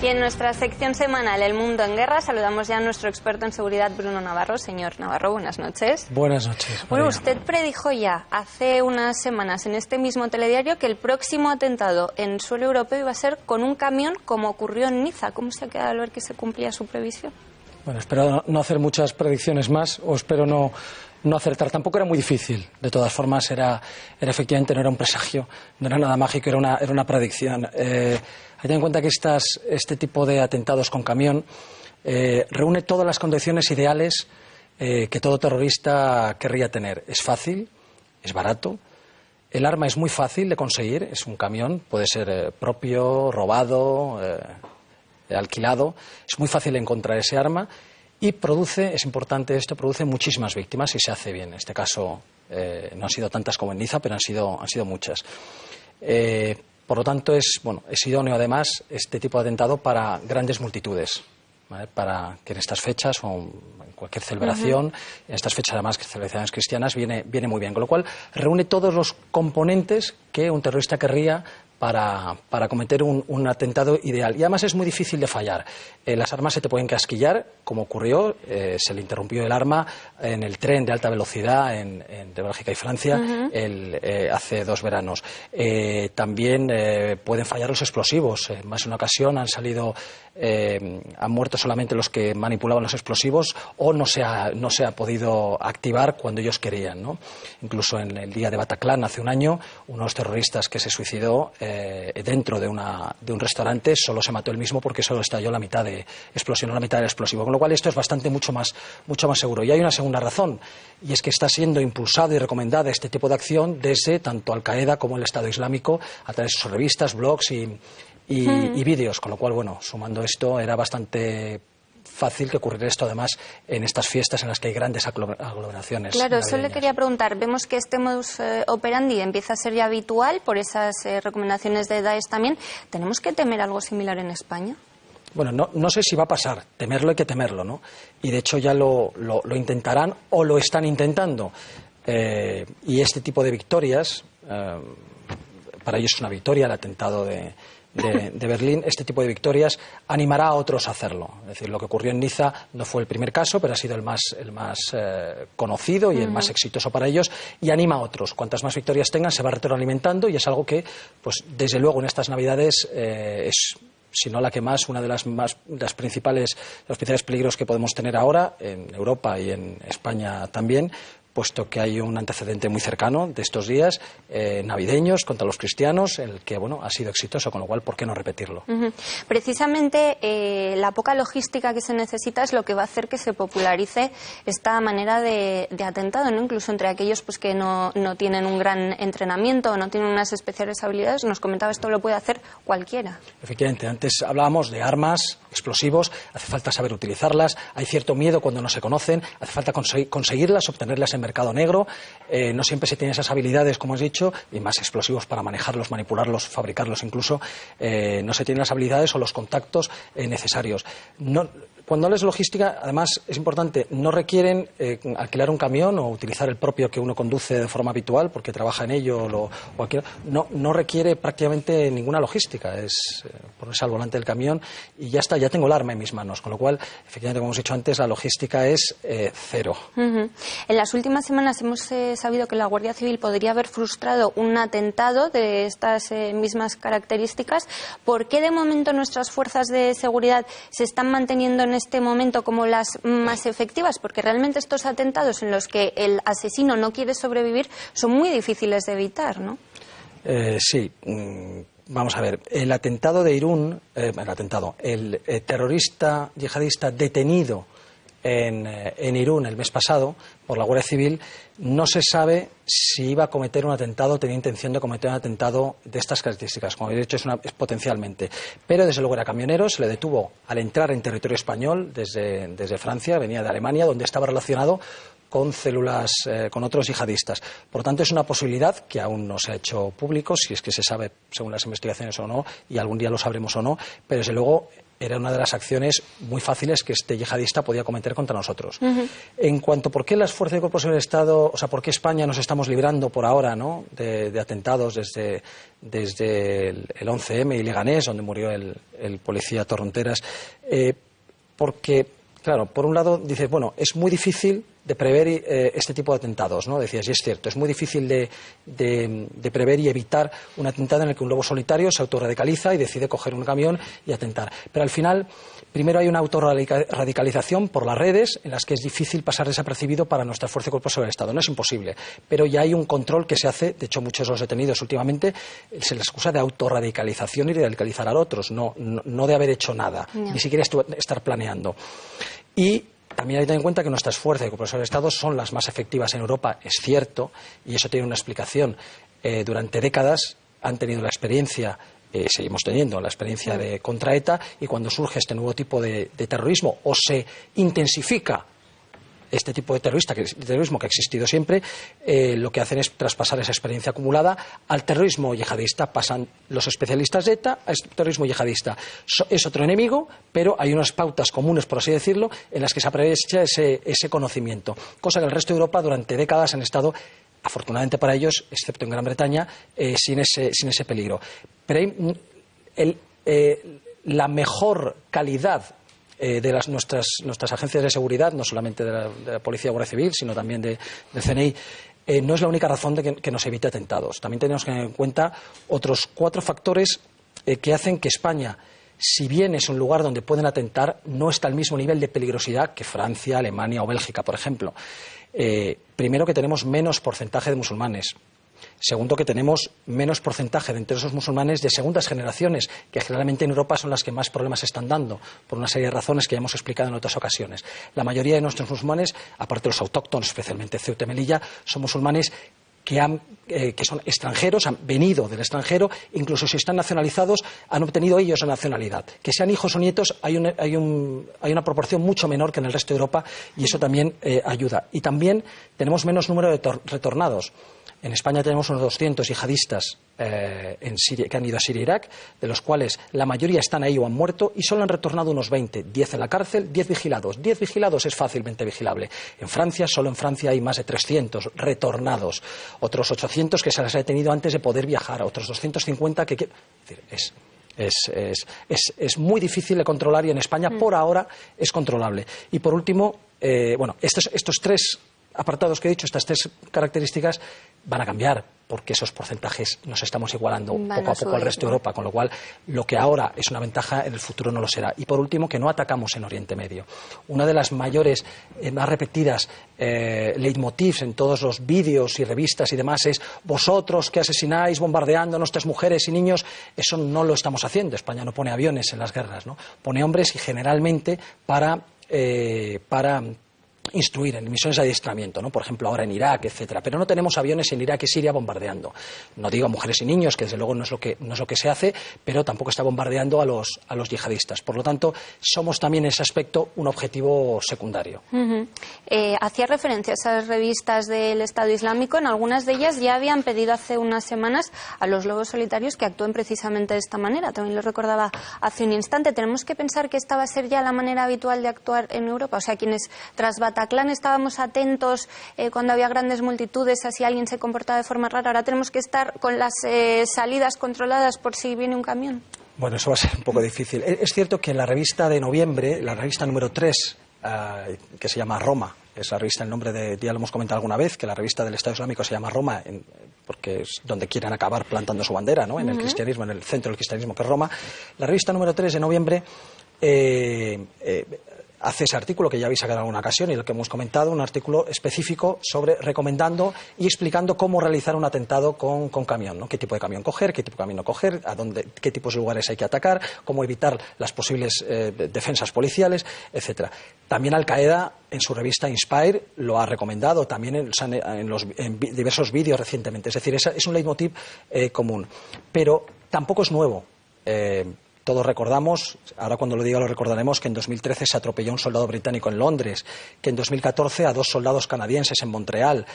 Y en nuestra sección semanal El Mundo en Guerra saludamos ya a nuestro experto en seguridad, Bruno Navarro. Señor Navarro, buenas noches. Buenas noches. Bueno, usted predijo ya hace unas semanas en este mismo telediario que el próximo atentado en suelo europeo iba a ser con un camión, como ocurrió en Niza. ¿Cómo se ha quedado al ver que se cumplía su previsión? Bueno, espero no hacer muchas predicciones más, o espero no acertar. Tampoco era muy difícil. De todas formas, efectivamente no era un presagio, no era nada mágico, era una predicción. Hay que tener en cuenta que este tipo de atentados con camión reúne todas las condiciones ideales que todo terrorista querría tener. Es fácil, es barato, el arma es muy fácil de conseguir, es un camión, puede ser propio, robado, alquilado, es muy fácil encontrar ese arma y produce, es importante esto, produce muchísimas víctimas y se hace bien. En este caso no han sido tantas como en Niza, pero han sido muchas. Por lo tanto, es idóneo además este tipo de atentado para grandes multitudes, ¿vale? Para que en estas fechas o en cualquier celebración, en estas fechas además que celebraciones cristianas, viene muy bien. Con lo cual reúne todos los componentes que un terrorista querría para cometer un atentado ideal. Y además es muy difícil de fallar. Las armas se te pueden casquillar, como ocurrió, se le interrumpió el arma en el tren de alta velocidad de Bélgica y Francia hace 2 veranos. También pueden fallar los explosivos. En más de una ocasión han muerto solamente los que manipulaban los explosivos o no se ha podido activar cuando ellos querían, ¿no? Incluso en el día de Bataclan, hace un año, uno de los terroristas que se suicidó dentro de un restaurante solo se mató él mismo porque solo estalló explosionó la mitad del explosivo, con lo cual esto es mucho más seguro. Y hay una segunda razón, y es que está siendo impulsado y recomendada este tipo de acción desde tanto Al Qaeda como el Estado Islámico a través de sus revistas, blogs y vídeos, con lo cual, sumando esto, era bastante fácil que ocurriera esto además en estas fiestas en las que hay grandes aglomeraciones. Claro, eso le quería preguntar. Vemos que este modus operandi empieza a ser ya habitual por esas recomendaciones de Daesh también. ¿Tenemos que temer algo similar en España? Bueno, no sé si va a pasar. Temerlo hay que temerlo, ¿no? Y de hecho ya lo intentarán o lo están intentando. Y este tipo de victorias, para ellos es una victoria el atentado de Berlín, este tipo de victorias animará a otros a hacerlo. Es decir, lo que ocurrió en Niza no fue el primer caso, pero ha sido el más conocido y el más exitoso para ellos, y anima a otros. Cuantas más victorias tengan, se va retroalimentando, y es algo que, pues desde luego en estas Navidades es, si no la que más, una de los principales peligros que podemos tener ahora en Europa y en España también, puesto que hay un antecedente muy cercano de estos días navideños contra los cristianos, el que ha sido exitoso, con lo cual, ¿por qué no repetirlo? Precisamente la poca logística que se necesita es lo que va a hacer que se popularice esta manera de atentado, ¿no? Incluso entre aquellos que no tienen un gran entrenamiento o no tienen unas especiales habilidades. Nos comentaba, esto lo puede hacer cualquiera. Efectivamente, antes hablábamos de armas, explosivos, hace falta saber utilizarlas, hay cierto miedo cuando no se conocen, hace falta conseguirlas, obtenerlas en mercado negro, no siempre se tienen esas habilidades, como has dicho, y más explosivos para manejarlos, manipularlos, fabricarlos incluso, no se tienen las habilidades o los contactos necesarios. Cuando hables de logística, además, es importante, no requieren alquilar un camión o utilizar el propio que uno conduce de forma habitual porque trabaja en ello no requiere prácticamente ninguna logística, es ponerse al volante del camión y ya está, ya tengo el arma en mis manos, con lo cual, efectivamente, como hemos dicho antes, la logística es cero. En las últimas semanas hemos sabido que la Guardia Civil podría haber frustrado un atentado de estas mismas características. ¿Por qué de momento nuestras fuerzas de seguridad se están manteniendo en este momento como las más efectivas? Porque realmente estos atentados en los que el asesino no quiere sobrevivir son muy difíciles de evitar, ¿no? Sí. Vamos a ver, el atentado de Irún, el terrorista yihadista detenido en Irún el mes pasado por la Guardia Civil, no se sabe si iba a cometer un atentado o tenía intención de cometer un atentado de estas características. Como habéis dicho, es potencialmente. Pero desde luego era camionero, se le detuvo al entrar en territorio español desde Francia, venía de Alemania, donde estaba relacionado con células, con otros yihadistas. Por lo tanto, es una posibilidad que aún no se ha hecho público, si es que se sabe según las investigaciones o no, y algún día lo sabremos o no, pero desde luego era una de las acciones muy fáciles que este yihadista podía cometer contra nosotros. En cuanto a por qué las fuerzas de cuerpos del Estado, o sea, por qué España nos estamos librando por ahora, ¿no?, de atentados desde el 11M y Leganés, donde murió el policía Torronteras, porque, claro, por un lado dices, bueno, es muy difícil de prever este tipo de atentados, ¿no? Decías, y es cierto, es muy difícil de prever y evitar un atentado en el que un lobo solitario se autorradicaliza y decide coger un camión y atentar. Pero al final, primero hay una autorradicalización por las redes en las que es difícil pasar desapercibido para nuestra fuerza y cuerpos del Estado. No es imposible, pero ya hay un control que se hace. De hecho, muchos de los detenidos últimamente se les acusa de autorradicalización y de radicalizar a otros, no de haber hecho nada, ni siquiera estar planeando. Y también hay que tener en cuenta que nuestras fuerzas de cuerpos del Estado son las más efectivas en Europa, es cierto, y eso tiene una explicación. Durante décadas han tenido la experiencia, seguimos teniendo la experiencia de contra ETA, y cuando surge este nuevo tipo de terrorismo o se intensifica este tipo de terrorismo que ha existido siempre, lo que hacen es traspasar esa experiencia acumulada al terrorismo yihadista. Pasan los especialistas de ETA al terrorismo yihadista. Es otro enemigo, pero hay unas pautas comunes, por así decirlo, en las que se aprovecha ese conocimiento. Cosa que el resto de Europa durante décadas han estado, afortunadamente para ellos, excepto en Gran Bretaña, sin ese peligro. Pero la mejor calidad de nuestras agencias de seguridad, no solamente de la Policía y Guardia Civil, sino también del CNI, no es la única razón de que nos evite atentados. También tenemos que tener en cuenta otros 4 factores que hacen que España, si bien es un lugar donde pueden atentar, no está al mismo nivel de peligrosidad que Francia, Alemania o Bélgica, por ejemplo. Primero, que tenemos menos porcentaje de musulmanes. Segundo, que tenemos menos porcentaje de entre esos musulmanes de segundas generaciones, que generalmente en Europa son las que más problemas están dando, por una serie de razones que ya hemos explicado en otras ocasiones. La mayoría de nuestros musulmanes, aparte de los autóctonos, especialmente Ceuta y Melilla, son musulmanes que son extranjeros, han venido del extranjero, incluso si están nacionalizados, han obtenido ellos la nacionalidad. Que sean hijos o nietos, hay una proporción mucho menor que en el resto de Europa, y eso también ayuda. Y también tenemos menos número de retornados. En España tenemos unos 200 yihadistas en Siria, que han ido a Siria e Irak, de los cuales la mayoría están ahí o han muerto, y solo han retornado unos 20, 10 en la cárcel, 10 vigilados. 10 vigilados es fácilmente vigilable. En Francia, solo en Francia hay más de 300 retornados, otros 800 que se les ha detenido antes de poder viajar, otros 250 que... Es muy difícil de controlar, y en España por ahora es controlable. Y por último, estos 3 apartados que he dicho, estas 3 características, van a cambiar, porque esos porcentajes nos estamos igualando poco a poco al resto de Europa, con lo cual lo que ahora es una ventaja en el futuro no lo será. Y por último, que no atacamos en Oriente Medio. Una de las mayores, más repetidas leitmotivs en todos los vídeos y revistas y demás es: vosotros que asesináis bombardeando a nuestras mujeres y niños. Eso no lo estamos haciendo. España no pone aviones en las guerras, ¿no? Pone hombres, y generalmente para instruir en misiones de adiestramiento, ¿no? Por ejemplo, ahora en Irak, etcétera. Pero no tenemos aviones en Irak y Siria bombardeando. No digo a mujeres y niños, que desde luego no es lo que se hace, pero tampoco está bombardeando a los yihadistas. Por lo tanto, somos también en ese aspecto un objetivo secundario. Hacía referencia a esas revistas del Estado Islámico. En algunas de ellas ya habían pedido hace unas semanas a los lobos solitarios que actúen precisamente de esta manera. También lo recordaba hace un instante. Tenemos que pensar que esta va a ser ya la manera habitual de actuar en Europa. O sea, quienes tras Bataclan estábamos atentos cuando había grandes multitudes a si alguien se comportaba de forma rara. Ahora tenemos que estar con las salidas controladas por si viene un camión. Bueno, eso va a ser un poco difícil. Es cierto que en la revista de noviembre, la revista número 3, que se llama Roma, es la revista, el nombre ya lo hemos comentado alguna vez, que la revista del Estado Islámico se llama Roma, porque es donde quieren acabar plantando su bandera, ¿no? En el cristianismo, en el centro del cristianismo, que es Roma. La revista número 3 de noviembre hace ese artículo que ya habéis sacado en alguna ocasión y el que hemos comentado, un artículo específico sobre recomendando y explicando cómo realizar un atentado con camión, ¿no? Qué tipo de camión coger, qué tipo de camión no coger, qué tipos de lugares hay que atacar, cómo evitar las posibles defensas policiales, etcétera. También Al-Qaeda, en su revista Inspire, lo ha recomendado, también en diversos vídeos recientemente. Es decir, es un leitmotiv común. Pero tampoco es nuevo. Todos recordamos, ahora cuando lo diga lo recordaremos, que en 2013 se atropelló a un soldado británico en Londres, que en 2014 a 2 soldados canadienses en Montreal.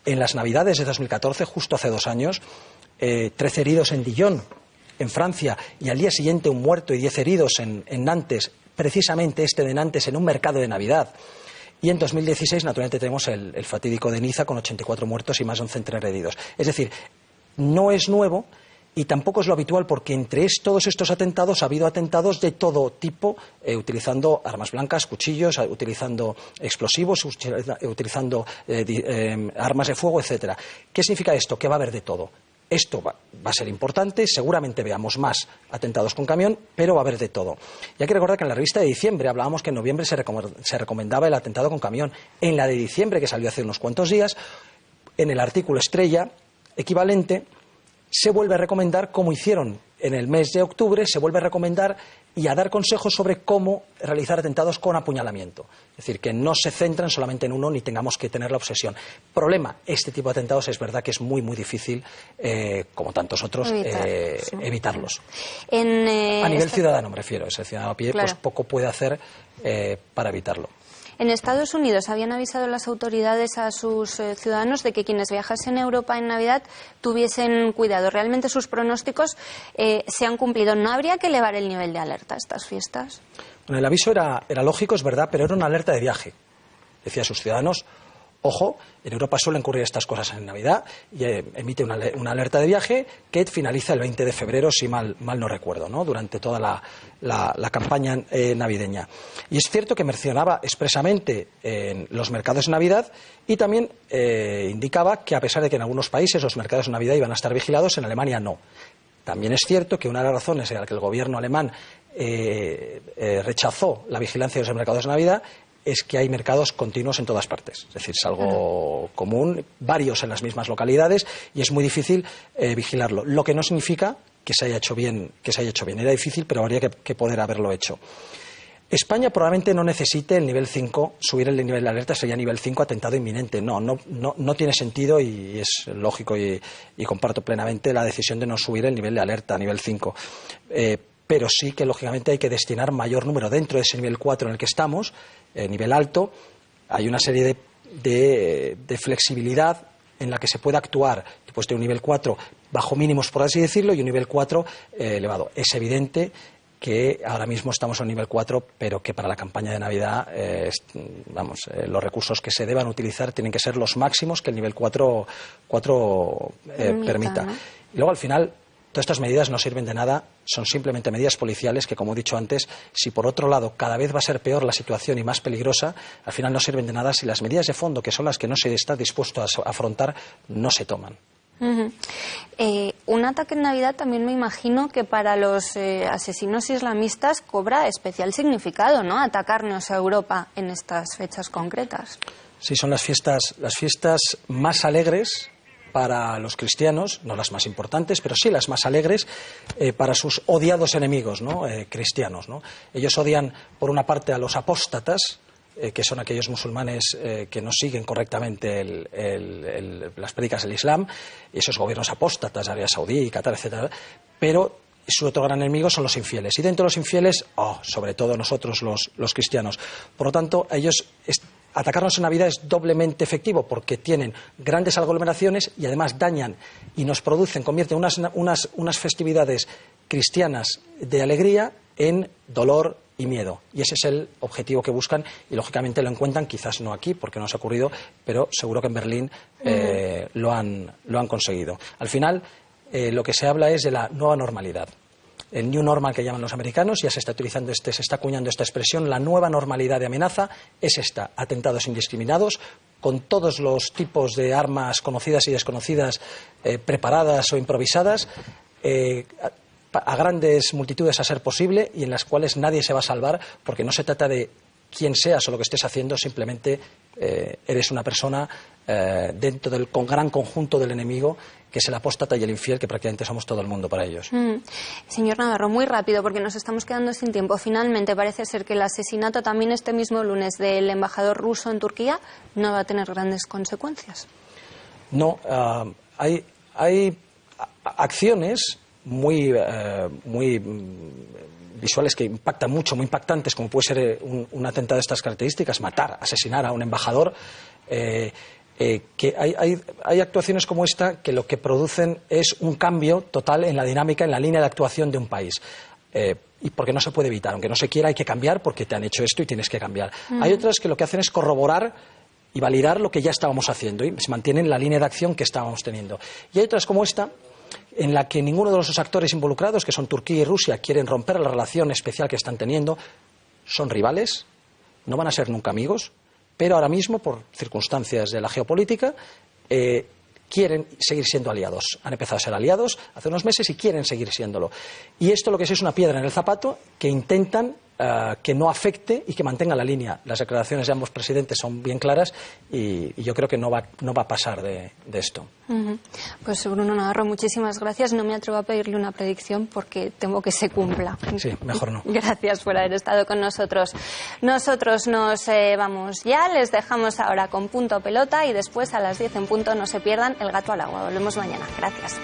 En las Navidades de 2014, justo hace 2 años, 13 heridos en Dijon, en Francia, y al día siguiente un muerto y 10 heridos en Nantes, precisamente este de Nantes, en un mercado de Navidad. Y en 2016, naturalmente, tenemos el fatídico de Niza con 84 muertos y más de un centenar de heridos. Es decir, no es nuevo y tampoco es lo habitual, porque entre todos estos atentados ha habido atentados de todo tipo, utilizando armas blancas, cuchillos, utilizando explosivos, utilizando armas de fuego, etcétera. ¿Qué significa esto? Que va a haber de todo. Esto va a ser importante, seguramente veamos más atentados con camión, pero va a haber de todo. Y hay que recordar que en la revista de diciembre hablábamos que en noviembre se recomendaba el atentado con camión. En la de diciembre, que salió hace unos cuantos días, en el artículo estrella equivalente, se vuelve a recomendar, como hicieron en el mes de octubre, se vuelve a recomendar y a dar consejos sobre cómo realizar atentados con apuñalamiento. Es decir, que no se centran solamente en uno ni tengamos que tener la obsesión. Problema, este tipo de atentados es verdad que es muy, muy difícil, como tantos otros, evitarlos. A nivel ciudadano me refiero, ese ciudadano a pie, claro, pues poco puede hacer para evitarlo. En Estados Unidos habían avisado las autoridades a sus ciudadanos de que quienes viajasen a Europa en Navidad tuviesen cuidado. Realmente sus pronósticos se han cumplido. ¿No habría que elevar el nivel de alerta a estas fiestas? Bueno, el aviso era lógico, es verdad, pero era una alerta de viaje. Decía a sus ciudadanos: ojo, en Europa suelen ocurrir estas cosas en Navidad, y emite una alerta de viaje que finaliza el 20 de febrero, si mal no recuerdo, ¿no?, durante toda la campaña navideña. Y es cierto que mencionaba expresamente en los mercados de Navidad, y también indicaba que, a pesar de que en algunos países los mercados de Navidad iban a estar vigilados, en Alemania no. También es cierto que una de las razones en las que el gobierno alemán rechazó la vigilancia de los mercados de Navidad es que hay mercados continuos en todas partes. Es decir, es algo común, varios en las mismas localidades, y es muy difícil vigilarlo. Lo que no significa que se haya hecho bien. Era difícil, pero habría que poder haberlo hecho. España probablemente no necesite el nivel 5, subir el nivel de alerta sería nivel 5, atentado inminente. No tiene sentido, y es lógico, y comparto plenamente la decisión de no subir el nivel de alerta a nivel 5. Pero sí que, lógicamente, hay que destinar mayor número dentro de ese nivel 4 en el que estamos, nivel alto. Hay una serie de flexibilidad en la que se puede actuar después de un nivel 4 bajo mínimos, por así decirlo, y un nivel 4 elevado. Es evidente que ahora mismo estamos en un nivel 4, pero que para la campaña de Navidad, los recursos que se deban utilizar tienen que ser los máximos que el nivel 4 permita, ¿no? Y luego, al final, todas estas medidas no sirven de nada, son simplemente medidas policiales que, como he dicho antes, si por otro lado cada vez va a ser peor la situación y más peligrosa, al final no sirven de nada si las medidas de fondo, que son las que no se está dispuesto a afrontar, no se toman. Un ataque en Navidad también me imagino que para los asesinos islamistas cobra especial significado, ¿no?, atacarnos a Europa en estas fechas concretas. Sí, son las fiestas más alegres para los cristianos, no las más importantes, pero sí las más alegres para sus odiados enemigos, ¿no?, cristianos, ¿no? Ellos odian, por una parte, a los apóstatas, que son aquellos musulmanes que no siguen correctamente las prédicas del Islam, y esos gobiernos apóstatas, Arabia Saudí, Qatar, etcétera, pero su otro gran enemigo son los infieles. Y dentro de los infieles, sobre todo nosotros los cristianos. Por lo tanto, ellos atacarnos en Navidad es doblemente efectivo, porque tienen grandes aglomeraciones y además dañan y nos convierten unas festividades cristianas de alegría en dolor y miedo. Y ese es el objetivo que buscan, y lógicamente lo encuentran, quizás no aquí, porque no se ha ocurrido, pero seguro que en Berlín lo han conseguido. Al final, lo que se habla es de la nueva normalidad. El new normal, que llaman los americanos, ya se está acuñando esta expresión. La nueva normalidad de amenaza es esta: atentados indiscriminados, con todos los tipos de armas conocidas y desconocidas, preparadas o improvisadas, a grandes multitudes a ser posible, y en las cuales nadie se va a salvar, porque no se trata de quién seas o lo que estés haciendo, simplemente eres una persona dentro del gran conjunto del enemigo, que es el apóstata y el infiel, que prácticamente somos todo el mundo para ellos. Señor Navarro, muy rápido, porque nos estamos quedando sin tiempo. Finalmente, parece ser que el asesinato también este mismo lunes del embajador ruso en Turquía no va a tener grandes consecuencias. No, hay acciones muy visuales que impactan mucho, muy impactantes, como puede ser un atentado de estas características, asesinar a un embajador, que hay actuaciones como esta que lo que producen es un cambio total en la dinámica, en la línea de actuación de un país. Y porque no se puede evitar, aunque no se quiera hay que cambiar porque te han hecho esto y tienes que cambiar. Hay otras que lo que hacen es corroborar y validar lo que ya estábamos haciendo y se mantiene en la línea de acción que estábamos teniendo. Y hay otras como esta, en la que ninguno de los actores involucrados, que son Turquía y Rusia, quieren romper la relación especial que están teniendo, son rivales, no van a ser nunca amigos, pero ahora mismo, por circunstancias de la geopolítica, quieren seguir siendo aliados. Han empezado a ser aliados hace unos meses y quieren seguir siéndolo. Y esto lo que es una piedra en el zapato que intentan que no afecte y que mantenga la línea. Las declaraciones de ambos presidentes son bien claras y yo creo que no va a pasar de esto. Pues Bruno Navarro, muchísimas gracias. No me atrevo a pedirle una predicción porque temo que se cumpla. Sí, mejor no. Gracias por haber estado con nosotros. Nosotros nos vamos ya, les dejamos ahora con Punto Pelota y después a las 10 en punto no se pierdan El Gato al Agua. Volvemos mañana. Gracias.